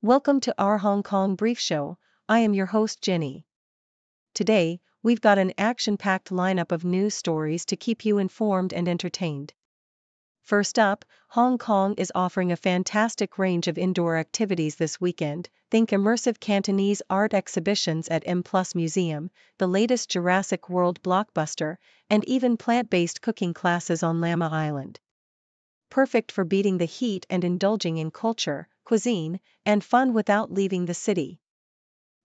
Welcome to our Hong Kong Brief Show. I am your host Jenny. Today, we've got an action-packed lineup of news stories to keep you informed and entertained. First up, Hong Kong is offering a fantastic range of indoor activities this weekend. Think immersive Cantonese art exhibitions at M+ Museum, the latest Jurassic World blockbuster, and even plant-based cooking classes on Lamma Island. Perfect for beating the heat and indulging in culture, cuisine, and fun without leaving the city.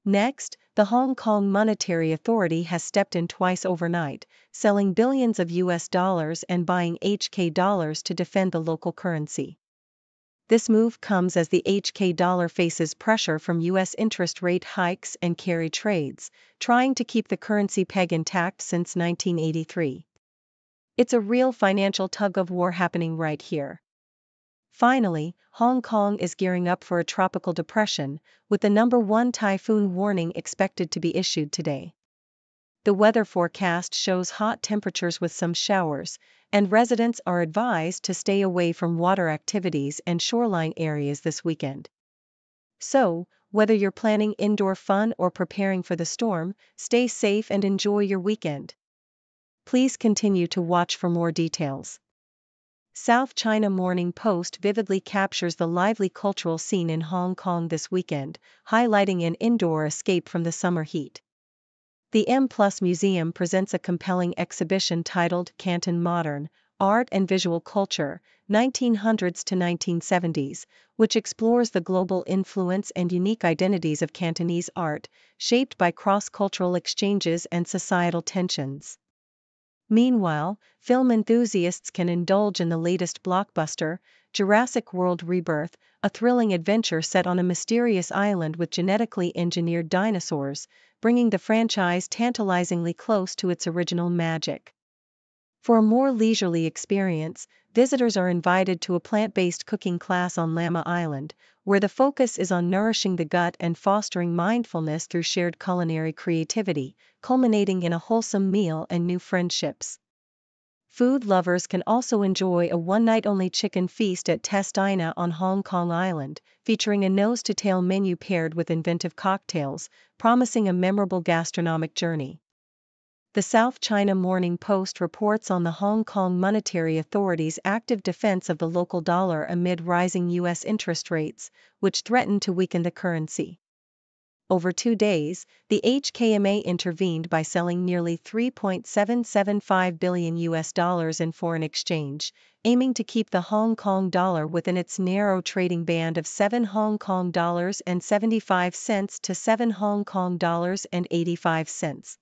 Next, the Hong Kong Monetary Authority has stepped in twice overnight, selling billions of US dollars and buying HK dollars to defend the local currency. This move comes as the HK dollar faces pressure from US interest rate hikes and carry trades, trying to keep the currency peg intact since 1983. It's a real financial tug-of-war happening right here. Finally, Hong Kong is gearing up for a tropical depression, with the #1 typhoon warning expected to be issued today. The weather forecast shows hot temperatures with some showers, and residents are advised to stay away from water activities and shoreline areas this weekend. So, whether you're planning indoor fun or preparing for the storm, stay safe and enjoy your weekend. Please continue to watch for more details. South China Morning Post vividly captures the lively cultural scene in Hong Kong this weekend, highlighting an indoor escape from the summer heat. The M+ Museum presents a compelling exhibition titled Canton Modern, Art and Visual Culture, 1900s to 1970s, which explores the global influence and unique identities of Cantonese art, shaped by cross-cultural exchanges and societal tensions. Meanwhile, film enthusiasts can indulge in the latest blockbuster, Jurassic World Rebirth, a thrilling adventure set on a mysterious island with genetically engineered dinosaurs, bringing the franchise tantalizingly close to its original magic. For a more leisurely experience, visitors are invited to a plant-based cooking class on Lamma Island, where the focus is on nourishing the gut and fostering mindfulness through shared culinary creativity, culminating in a wholesome meal and new friendships. Food lovers can also enjoy a one-night-only chicken feast at Test Dina on Hong Kong Island, featuring a nose-to-tail menu paired with inventive cocktails, promising a memorable gastronomic journey. The South China Morning Post reports on the Hong Kong Monetary Authority's active defense of the local dollar amid rising US interest rates, which threaten to weaken the currency. Over 2 days, the HKMA intervened by selling nearly $3.775 billion US dollars in foreign exchange, aiming to keep the Hong Kong dollar within its narrow trading band of 7 Hong Kong dollars and 75 cents to 7 Hong Kong dollars and 85 cents.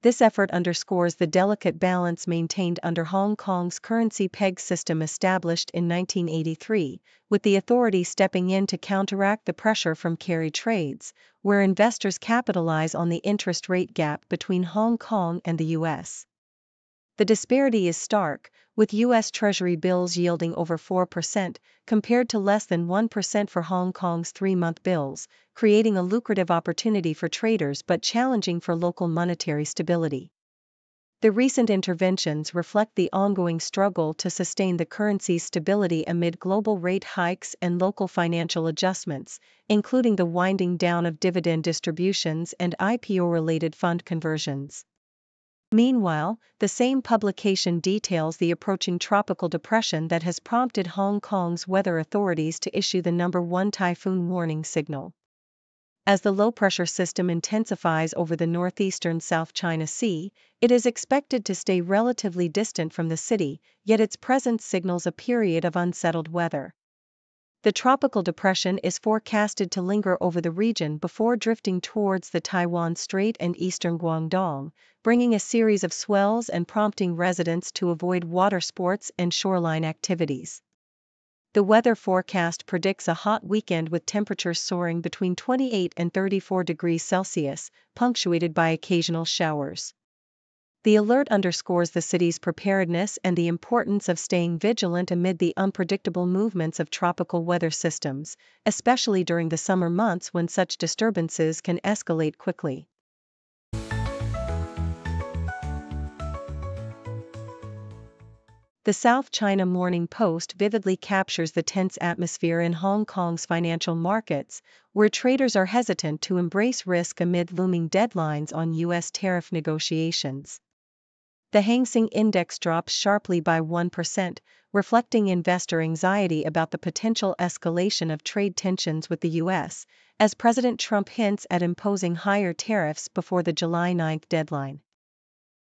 This effort underscores the delicate balance maintained under Hong Kong's currency peg system established in 1983, with the authority stepping in to counteract the pressure from carry trades, where investors capitalize on the interest rate gap between Hong Kong and the US. The disparity is stark, with US Treasury bills yielding over 4%, compared to less than 1% for Hong Kong's 3-month bills, creating a lucrative opportunity for traders but challenging for local monetary stability. The recent interventions reflect the ongoing struggle to sustain the currency's stability amid global rate hikes and local financial adjustments, including the winding down of dividend distributions and IPO-related fund conversions. Meanwhile, the same publication details the approaching tropical depression that has prompted Hong Kong's weather authorities to issue the #1 typhoon warning signal. As the low-pressure system intensifies over the northeastern South China Sea, it is expected to stay relatively distant from the city, yet its presence signals a period of unsettled weather. The tropical depression is forecasted to linger over the region before drifting towards the Taiwan Strait and eastern Guangdong, bringing a series of swells and prompting residents to avoid water sports and shoreline activities. The weather forecast predicts a hot weekend with temperatures soaring between 28 and 34 degrees Celsius, punctuated by occasional showers. The alert underscores the city's preparedness and the importance of staying vigilant amid the unpredictable movements of tropical weather systems, especially during the summer months when such disturbances can escalate quickly. The South China Morning Post vividly captures the tense atmosphere in Hong Kong's financial markets, where traders are hesitant to embrace risk amid looming deadlines on U.S. tariff negotiations. The Hang Seng Index drops sharply by 1%, reflecting investor anxiety about the potential escalation of trade tensions with the U.S., as President Trump hints at imposing higher tariffs before the July 9 deadline.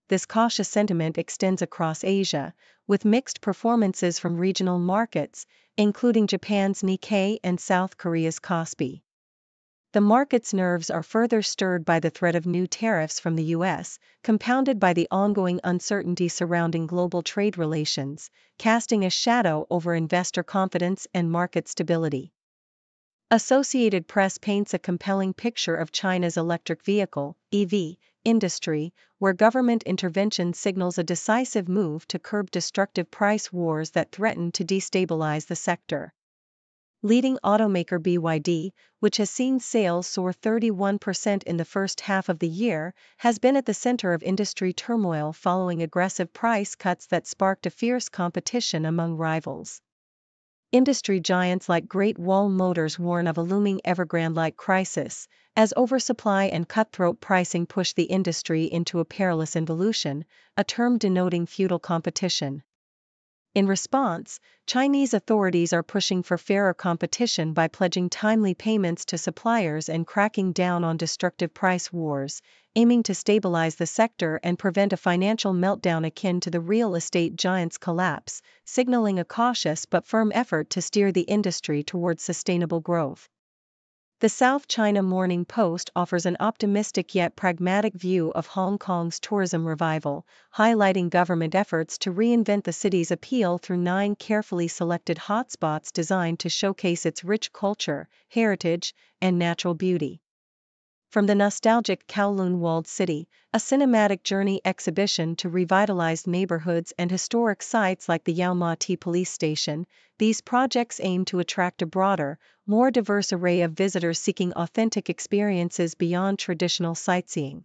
This cautious sentiment extends across Asia, with mixed performances from regional markets, including Japan's Nikkei and South Korea's Kospi. The market's nerves are further stirred by the threat of new tariffs from the U.S., compounded by the ongoing uncertainty surrounding global trade relations, casting a shadow over investor confidence and market stability. Associated Press paints a compelling picture of China's electric vehicle (EV) industry, where government intervention signals a decisive move to curb destructive price wars that threaten to destabilize the sector. Leading automaker BYD, which has seen sales soar 31% in the first half of the year, has been at the center of industry turmoil following aggressive price cuts that sparked a fierce competition among rivals. Industry giants like Great Wall Motors warn of a looming Evergrande-like crisis, as oversupply and cutthroat pricing push the industry into a perilous involution, a term denoting feudal competition. In response, Chinese authorities are pushing for fairer competition by pledging timely payments to suppliers and cracking down on destructive price wars, aiming to stabilize the sector and prevent a financial meltdown akin to the real estate giant's collapse, signaling a cautious but firm effort to steer the industry towards sustainable growth. The South China Morning Post offers an optimistic yet pragmatic view of Hong Kong's tourism revival, highlighting government efforts to reinvent the city's appeal through 9 carefully selected hotspots designed to showcase its rich culture, heritage, and natural beauty. From the nostalgic Kowloon Walled City, a cinematic journey exhibition to revitalized neighborhoods and historic sites like the Yau Ma Tei police station, these projects aim to attract a broader, more diverse array of visitors seeking authentic experiences beyond traditional sightseeing.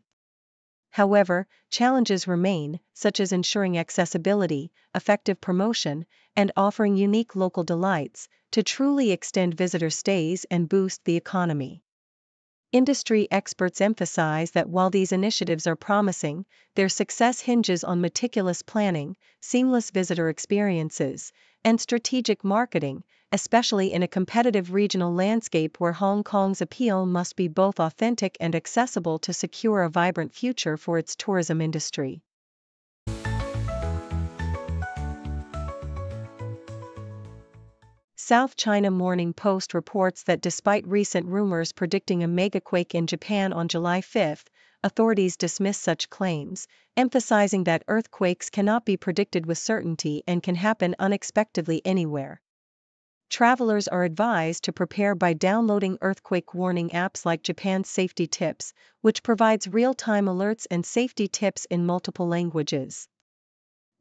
However, challenges remain, such as ensuring accessibility, effective promotion, and offering unique local delights, to truly extend visitor stays and boost the economy. Industry experts emphasize that while these initiatives are promising, their success hinges on meticulous planning, seamless visitor experiences, and strategic marketing, especially in a competitive regional landscape where Hong Kong's appeal must be both authentic and accessible to secure a vibrant future for its tourism industry. South China Morning Post reports that despite recent rumors predicting a megaquake in Japan on July 5, authorities dismiss such claims, emphasizing that earthquakes cannot be predicted with certainty and can happen unexpectedly anywhere. Travelers are advised to prepare by downloading earthquake warning apps like Japan's Safety Tips, which provides real-time alerts and safety tips in multiple languages.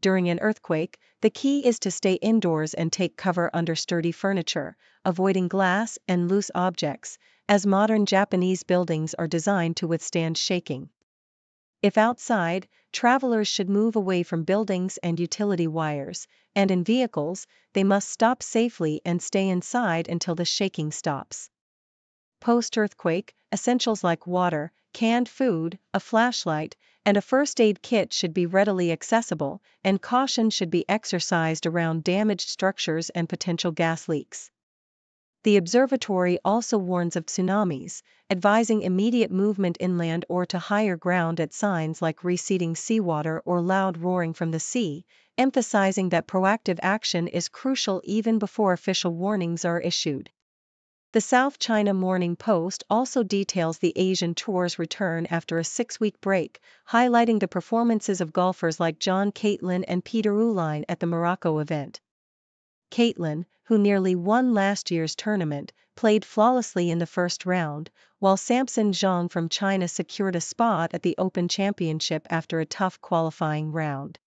During an earthquake, the key is to stay indoors and take cover under sturdy furniture, avoiding glass and loose objects, as modern Japanese buildings are designed to withstand shaking. If outside, travelers should move away from buildings and utility wires, and in vehicles, they must stop safely and stay inside until the shaking stops. Post-earthquake, essentials like water, canned food, a flashlight, and a first aid kit should be readily accessible, and caution should be exercised around damaged structures and potential gas leaks. The observatory also warns of tsunamis, advising immediate movement inland or to higher ground at signs like receding seawater or loud roaring from the sea, emphasizing that proactive action is crucial even before official warnings are issued. The South China Morning Post also details the Asian tour's return after a 6-week break, highlighting the performances of golfers like John Caitlin and Peter Uihlein at the Morocco event. Caitlin, who nearly won last year's tournament, played flawlessly in the first round, while Samson Zhang from China secured a spot at the Open Championship after a tough qualifying round.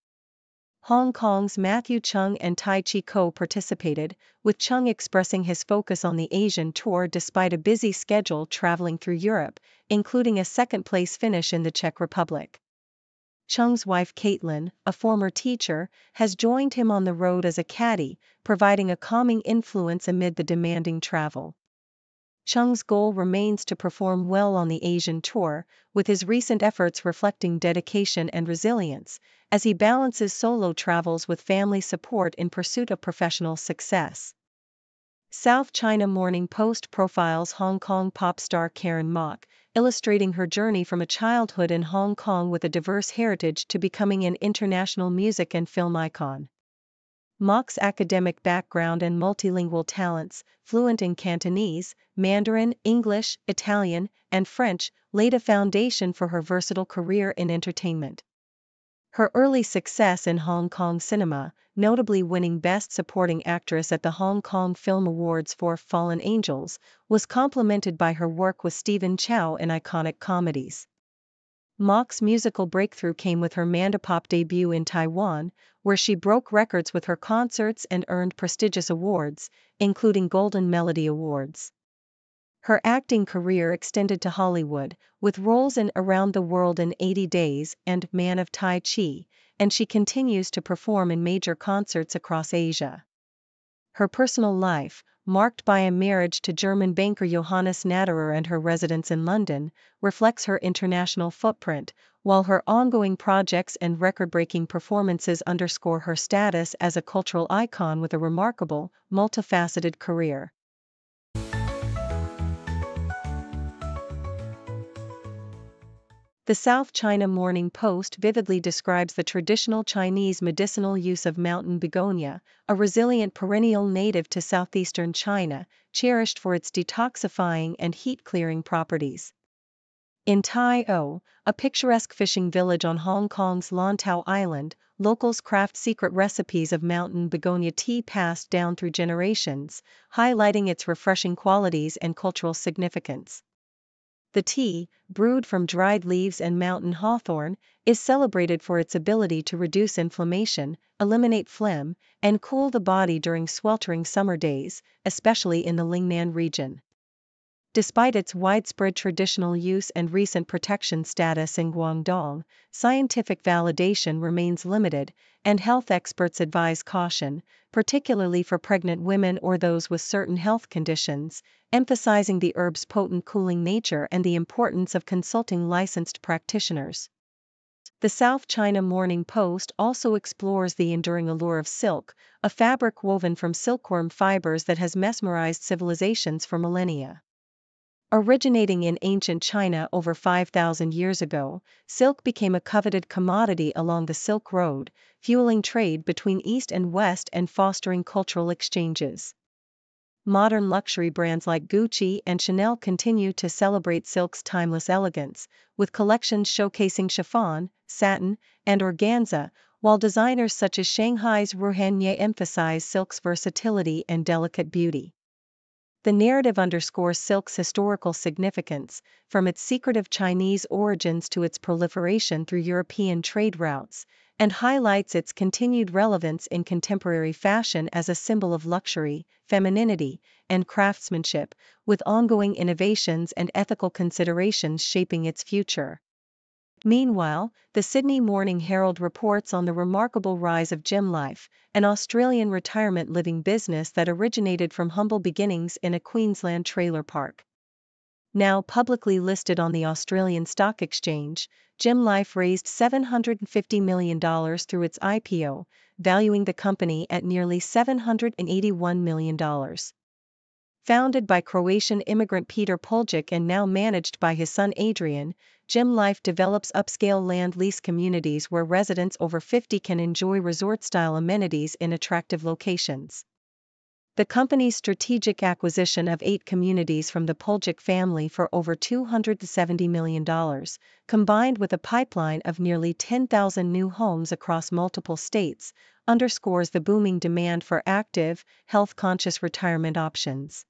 Hong Kong's Matthew Chung and Tai Chi Ko participated, with Chung expressing his focus on the Asian tour despite a busy schedule traveling through Europe, including a second-place finish in the Czech Republic. Chung's wife Caitlin, a former teacher, has joined him on the road as a caddy, providing a calming influence amid the demanding travel. Chung's goal remains to perform well on the Asian tour, with his recent efforts reflecting dedication and resilience, as he balances solo travels with family support in pursuit of professional success. South China Morning Post profiles Hong Kong pop star Karen Mok, illustrating her journey from a childhood in Hong Kong with a diverse heritage to becoming an international music and film icon. Mok's academic background and multilingual talents, fluent in Cantonese, Mandarin, English, Italian, and French, laid a foundation for her versatile career in entertainment. Her early success in Hong Kong cinema, notably winning Best Supporting Actress at the Hong Kong Film Awards for Fallen Angels, was complemented by her work with Stephen Chow in iconic comedies. Mok's musical breakthrough came with her Mandopop debut in Taiwan, where she broke records with her concerts and earned prestigious awards, including Golden Melody Awards. Her acting career extended to Hollywood, with roles in Around the World in 80 Days and Man of Tai Chi, and she continues to perform in major concerts across Asia. Her personal life, marked by a marriage to German banker Johannes Natterer and her residence in London, reflects her international footprint, while her ongoing projects and record-breaking performances underscore her status as a cultural icon with a remarkable, multifaceted career. The South China Morning Post vividly describes the traditional Chinese medicinal use of mountain begonia, a resilient perennial native to southeastern China, cherished for its detoxifying and heat-clearing properties. In Tai O, a picturesque fishing village on Hong Kong's Lantau Island, locals craft secret recipes of mountain begonia tea passed down through generations, highlighting its refreshing qualities and cultural significance. The tea, brewed from dried leaves and mountain hawthorn, is celebrated for its ability to reduce inflammation, eliminate phlegm, and cool the body during sweltering summer days, especially in the Lingnan region. Despite its widespread traditional use and recent protection status in Guangdong, scientific validation remains limited, and health experts advise caution, particularly for pregnant women or those with certain health conditions, emphasizing the herb's potent cooling nature and the importance of consulting licensed practitioners. The South China Morning Post also explores the enduring allure of silk, a fabric woven from silkworm fibers that has mesmerized civilizations for millennia. Originating in ancient China over 5,000 years ago, silk became a coveted commodity along the Silk Road, fueling trade between East and West and fostering cultural exchanges. Modern luxury brands like Gucci and Chanel continue to celebrate silk's timeless elegance, with collections showcasing chiffon, satin, and organza, while designers such as Shanghai's Ruhanye emphasize silk's versatility and delicate beauty. The narrative underscores silk's historical significance, from its secretive Chinese origins to its proliferation through European trade routes, and highlights its continued relevance in contemporary fashion as a symbol of luxury, femininity, and craftsmanship, with ongoing innovations and ethical considerations shaping its future. Meanwhile, the Sydney Morning Herald reports on the remarkable rise of Gym Life, an Australian retirement living business that originated from humble beginnings in a Queensland trailer park. Now publicly listed on the Australian Stock Exchange, Gym Life raised $750 million through its IPO, valuing the company at nearly $781 million. Founded by Croatian immigrant Peter Poljic and now managed by his son Adrian, Gym Life develops upscale land lease communities where residents over 50 can enjoy resort-style amenities in attractive locations. The company's strategic acquisition of 8 communities from the Poljic family for over $270 million, combined with a pipeline of nearly 10,000 new homes across multiple states, underscores the booming demand for active, health-conscious retirement options.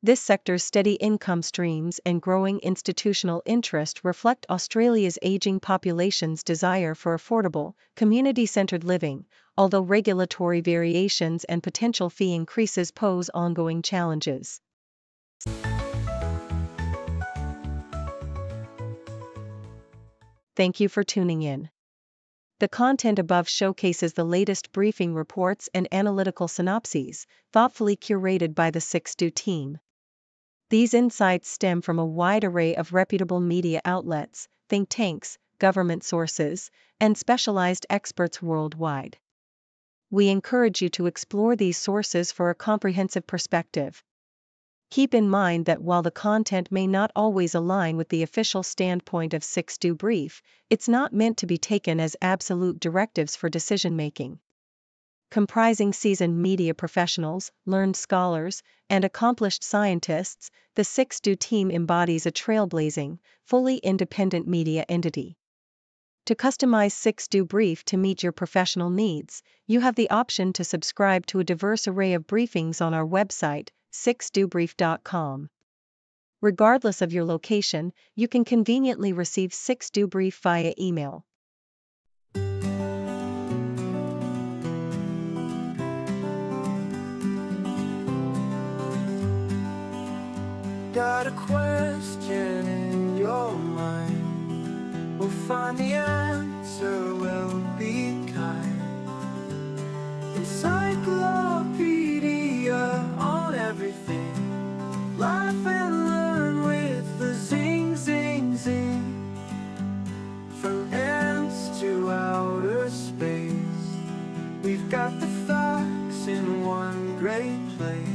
This sector's steady income streams and growing institutional interest reflect Australia's aging population's desire for affordable, community-centered living, although regulatory variations and potential fee increases pose ongoing challenges. Thank you for tuning in. The content above showcases the latest briefing reports and analytical synopses, thoughtfully curated by the 6Do team. These insights stem from a wide array of reputable media outlets, think tanks, government sources, and specialized experts worldwide. We encourage you to explore these sources for a comprehensive perspective. Keep in mind that while the content may not always align with the official standpoint of 6Do Brief, it's not meant to be taken as absolute directives for decision-making. Comprising seasoned media professionals, learned scholars, and accomplished scientists, the 6Do team embodies a trailblazing, fully independent media entity. To customize 6Do Brief to meet your professional needs, you have the option to subscribe to a diverse array of briefings on our website, 6dobrief.com. Regardless of your location, you can conveniently receive 6Do Brief via email. Got a question in your mind? We'll find the answer, we'll be kind. Encyclopedia on everything. Laugh and learn with the zing, zing, zing. From ants to outer space, we've got the facts in one great place.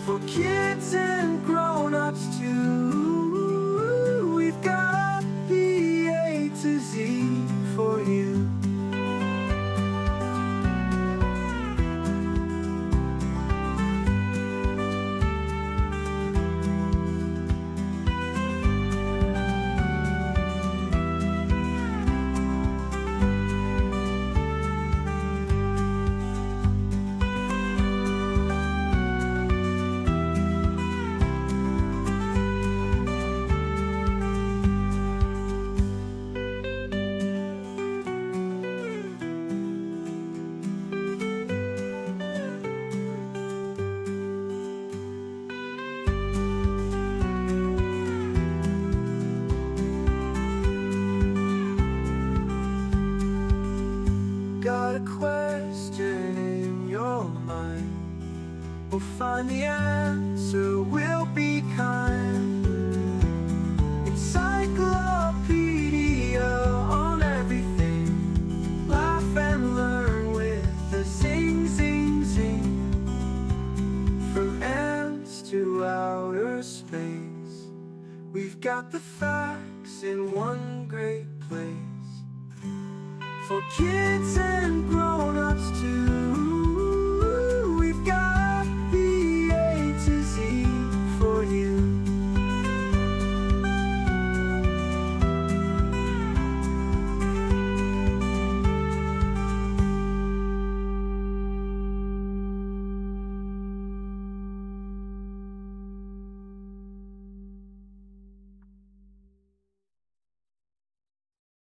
For kids and grown-ups too, we've got the A to Z for you. Got a question in your mind? We'll find the answer, we'll be kind. Encyclopedia on everything. Laugh and learn with the zing, zing, zing. From ants to outer space, we've got the facts in one great place. For kids and grown-ups too.